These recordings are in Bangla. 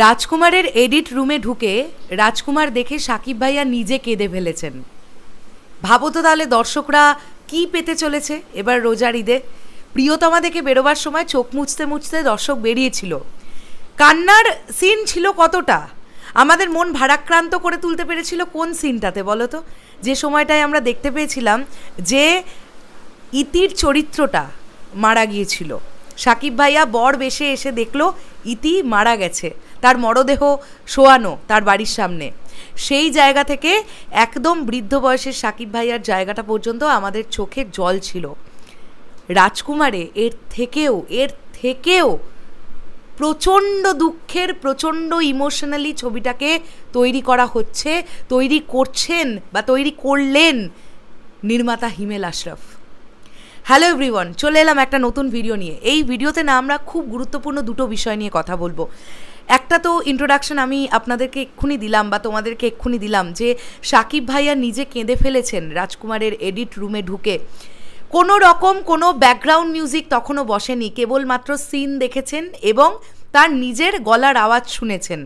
রাজকুমারের এডিট রুমে ঢুকে রাজকুমার দেখে সাকিব ভাইয়া নিজে কেঁদে ফেলেছেন। ভাবো তো তাহলে দর্শকরা কি পেতে চলেছে এবার রোজার ঈদে। প্রিয়তমা দেখে বেরোবার সময় চোখ মুছতে মুছতে দর্শক বেরিয়েছিল। কান্নার সিন ছিল কতটা, আমাদের মন ভারাক্রান্ত করে তুলতে পেরেছিল কোন সিনটাতে বলো তো? যে সময়টায় আমরা দেখতে পেয়েছিলাম যে ইতির চরিত্রটা মারা গিয়েছিল। সাকিব ভাইয়া বর বেশে এসে দেখলো ইতি মারা গেছে, তার মরদেহ শোয়ানো তার বাড়ির সামনে। সেই জায়গা থেকে একদম বৃদ্ধ বয়সের সাকিব ভাইয়ার জায়গাটা পর্যন্ত আমাদের চোখে জল ছিল। রাজকুমারে এর থেকেও প্রচণ্ড দুঃখের, প্রচণ্ড ইমোশনালি ছবিটাকে তৈরি করা হচ্ছে, তৈরি করছেন বা তৈরি করলেন নির্মাতা হিমেল আশরাফ। হ্যালো এভরিওয়ান, চলে এলাম একটা নতুন ভিডিও নিয়ে। এই ভিডিওতে না আমরা খুব গুরুত্বপূর্ণ দুটো বিষয় নিয়ে কথা বলবো। একটা তো ইন্ট্রোডাকশন আমি আপনাদেরকে এক্ষুনি দিলাম বা তোমাদেরকে এক্ষুনি দিলাম যে সাকিব ভাইয়া নিজে কেঁদে ফেলেছেন রাজকুমারের এডিট রুমে ঢুকে। কোনো রকম কোনো ব্যাকগ্রাউন্ড মিউজিক তখনও বসেনি, কেবলমাত্র সিন দেখেছেন এবং তার নিজের গলার আওয়াজ শুনেছেন।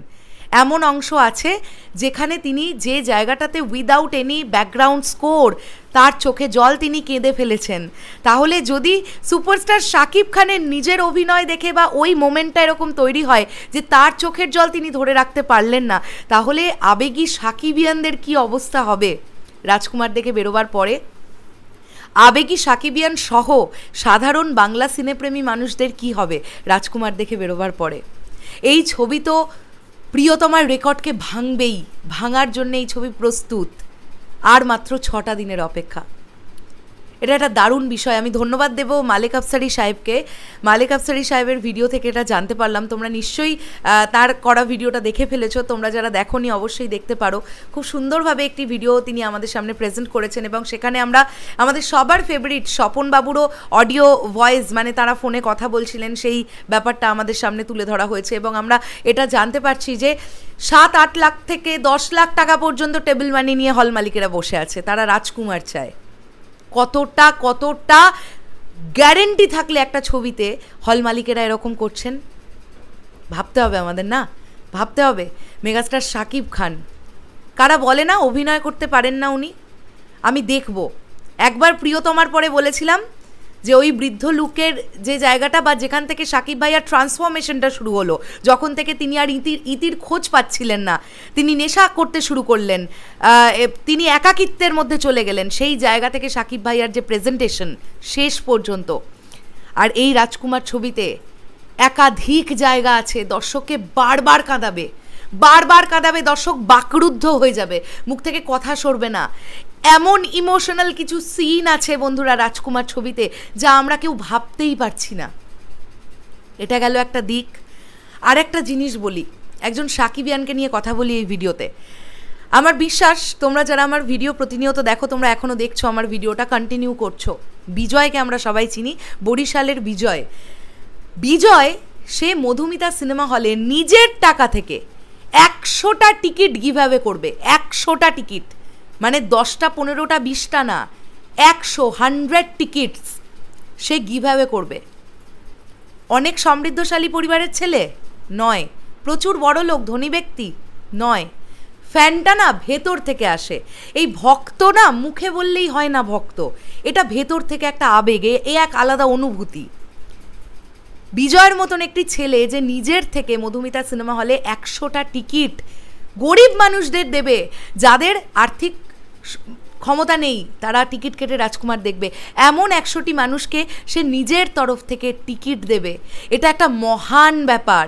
এমন অংশ আছে যেখানে তিনি যে জায়গাটাতে উইদাউট এনি ব্যাকগ্রাউন্ড স্কোর তার চোখে জল তিনি কেঁদে ফেলেছেন। তাহলে যদি সুপারস্টার শাকিব খানের নিজের অভিনয় দেখে বা ওই মোমেন্টটা এরকম তৈরি হয় যে তার চোখের জল তিনি ধরে রাখতে পারলেন না, তাহলে আবেগী সাকিবিয়ানদের কি অবস্থা হবে রাজকুমার দেখে বেরোবার পরে? আবেগী সাকিবিয়ান সহ সাধারণ বাংলা সিনেপ্রেমী মানুষদের কি হবে রাজকুমার দেখে বেরোবার পরে? এই ছবি তো প্রিয়তমার রেকর্ডকে ভাঙবেই, ভাঙার জন্য এই ছবি প্রস্তুত। আর মাত্র 6টা দিনের অপেক্ষা। এটা একটা দারুণ বিষয়। আমি ধন্যবাদ দেব মালেক আফসারি সাহেবকে। মালেক আফসারি সাহেবের ভিডিও থেকে এটা জানতে পারলাম। তোমরা নিশ্চয়ই তার করা ভিডিওটা দেখে ফেলেছো, তোমরা যারা দেখোনি অবশ্যই দেখতে পারো। খুব সুন্দরভাবে একটি ভিডিও তিনি আমাদের সামনে প্রেজেন্ট করেছেন এবং সেখানে আমরা আমাদের সবার ফেভারিট স্বপন বাবুরও অডিও ভয়েস, মানে তারা ফোনে কথা বলছিলেন, সেই ব্যাপারটা আমাদের সামনে তুলে ধরা হয়েছে এবং আমরা এটা জানতে পারছি যে 7-8 লাখ থেকে 10 লাখ টাকা পর্যন্ত টেবিল মানি নিয়ে হল মালিকেরা বসে আছে, তারা রাজকুমার চায়। কতটা গ্যারেন্টি থাকলে একটা ছবিতে হল মালিকেরা এরকম করছেন? ভাবতে হবে আমাদের, না ভাবতে হবে। মেগাস্টার শাকিব খান, কারা বলে না অভিনয় করতে পারেন না উনি? আমি দেখব। একবার প্রিয়তমার পরে বলেছিলাম যে ওই বৃদ্ধ লুকের যে জায়গাটা বা যেখান থেকে সাকিব ভাইয়ার ট্রান্সফরমেশনটা শুরু হলো, যখন থেকে তিনি আর ইতির খোঁজ পাচ্ছিলেন না, তিনি নেশা করতে শুরু করলেন, তিনি একাকিত্বের মধ্যে চলে গেলেন, সেই জায়গা থেকে সাকিব ভাইয়ার যে প্রেজেন্টেশন শেষ পর্যন্ত। আর এই রাজকুমার ছবিতে একাধিক জায়গা আছে দর্শককে বারবার কাঁদাবে, দর্শক বাকরুদ্ধ হয়ে যাবে, মুখ থেকে কথা সরবে না। এমন ইমোশনাল কিছু সিন আছে বন্ধুরা রাজকুমার ছবিতে যা আমরা কেউ ভাবতেই পারছি না। এটা গেল একটা দিক। আর একটা জিনিস বলি, একজন সাকিবিয়ানকে নিয়ে কথা বলি এই ভিডিওতে। আমার বিশ্বাস তোমরা যারা আমার ভিডিও প্রতিনিয়ত দেখো, তোমরা এখনও দেখছো, আমার ভিডিওটা কন্টিনিউ করছো। বিজয়কে আমরা সবাই চিনি, বরিশালের বিজয় সে মধুমিতা সিনেমা হলে নিজের টাকা থেকে 100টা টিকিট গিভঅ্যাওয়ে করবে। 100টা টিকিট, মানে 10টা 15টা 20টা না, 100 টিকিটস সে গিভঅ্যাওয়ে করবে। অনেক সমৃদ্ধশালী পরিবারের ছেলে নয়, প্রচুর বড় লোক ধনী ব্যক্তি নয়। ফ্যানটা না ভেতর থেকে আসে। এই ভক্ত না মুখে বললেই হয় না ভক্ত, এটা ভেতর থেকে একটা আবেগে, এ এক আলাদা অনুভূতি। বিজয়ের মতন একটি ছেলে যে নিজের থেকে মধুমিতা সিনেমা হলে 100টা টিকিট গরিব মানুষদের দেবে, যাদের আর্থিক ক্ষমতা নেই তারা টিকিট কেটে রাজকুমার দেখবে, এমন 100টি মানুষকে সে নিজের তরফ থেকে টিকিট দেবে। এটা একটা মহান ব্যাপার।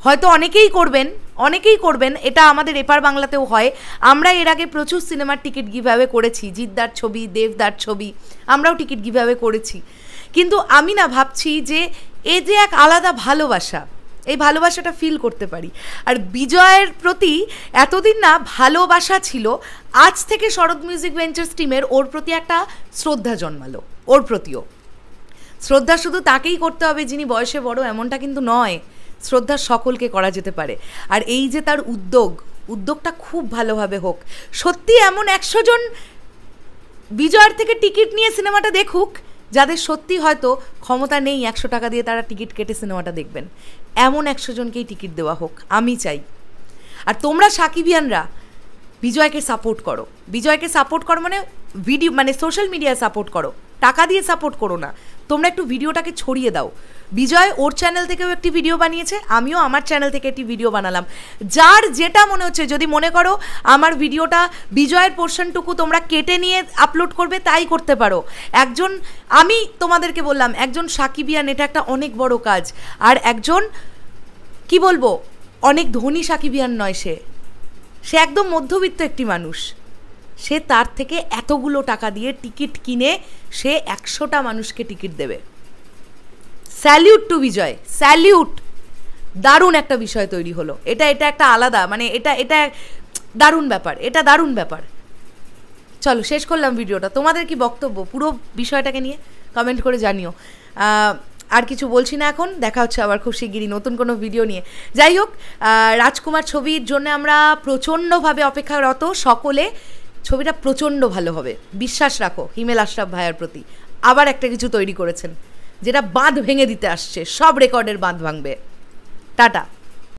হয়তো অনেকেই করবেন, এটা আমাদের এপার বাংলাতেও হয়। আমরা এর আগে প্রচুর সিনেমার টিকিট গিভঅ্যাওয়ে করেছি, জিদ্দার ছবি, দেবদার ছবি, আমরাও টিকিট গিভঅ্যাওয়ে করেছি। কিন্তু আমি না ভাবছি যে এ যে এক আলাদা ভালোবাসা, এই ভালোবাসাটা ফিল করতে পারি। আর বিজয়ের প্রতি এতদিন না ভালোবাসা ছিল, আজ থেকে শরৎ মিউজিক ভেঞ্চার্স টিমের ওর প্রতি একটা শ্রদ্ধা জন্মালো। ওর প্রতিও শ্রদ্ধা শুধু তাকেই করতে হবে যিনি বয়সে বড়, এমনটা কিন্তু নয়, শ্রদ্ধা সকলকে করা যেতে পারে। আর এই যে তার উদ্যোগটা খুব ভালোভাবে হোক। সত্যি এমন 100 জন বিজয়ের থেকে টিকিট নিয়ে সিনেমাটা দেখুক যাদের সত্যি হয়তো ক্ষমতা নেই 100 টাকা দিয়ে তারা টিকিট কেটে সিনেমাটা দেখবেন। এমন 100 জনকেই টিকিট দেওয়া হোক, আমি চাই। আর তোমরা সাকিবিয়ানরা বিজয়কে সাপোর্ট করো, বিজয়কে সাপোর্ট করো মানে ভিডিও মানে সোশ্যাল মিডিয়ায় সাপোর্ট করো, টাকা দিয়ে সাপোর্ট করো না, তোমরা একটু ভিডিওটাকে ছড়িয়ে দাও। বিজয় ওর চ্যানেল থেকেও একটি ভিডিও বানিয়েছে, আমিও আমার চ্যানেল থেকে একটি ভিডিও বানালাম। যার যেটা মনে হচ্ছে, যদি মনে করো আমার ভিডিওটা বিজয়ের পোর্শনটুকু তোমরা কেটে নিয়ে আপলোড করবে, তাই করতে পারো। একজন, আমি তোমাদেরকে বললাম, একজন সাকিবিয়ান এটা একটা অনেক বড় কাজ। আর একজন কি বলবো, অনেক ধনী সাকিবিয়ান নয়, সে একদম মধ্যবিত্ত একটি মানুষ। সে তার থেকে এতগুলো টাকা দিয়ে টিকিট কিনে সে 100টা মানুষকে টিকিট দেবে। Salute to Vijay, salute. দারুণ একটা বিষয় তৈরি হলো, এটা একটা আলাদা, মানে এটা দারুণ ব্যাপার, এটা দারুণ ব্যাপার। চলো শেষ করলাম ভিডিওটা। তোমাদের কি বক্তব্য পুরো বিষয়টাকে নিয়ে কমেন্ট করে জানিও। আর কিছু বলছি না এখন, দেখা হচ্ছে আবার খুব শিগগিরই নতুন কোনো ভিডিও নিয়ে। যাই হোক, রাজকুমার ছবির জন্য আমরা প্রচণ্ডভাবে অপেক্ষারত সকলে। ছবিটা প্রচণ্ড ভালো হবে, বিশ্বাস রাখো হিমেল আশরাফ ভাইয়ার প্রতি। আবার একটা কিছু তৈরি করেছেন যেটা বাঁধ ভেঙে দিতে আসছে, সব রেকর্ডের বাঁধ ভাঙবে। টাটা।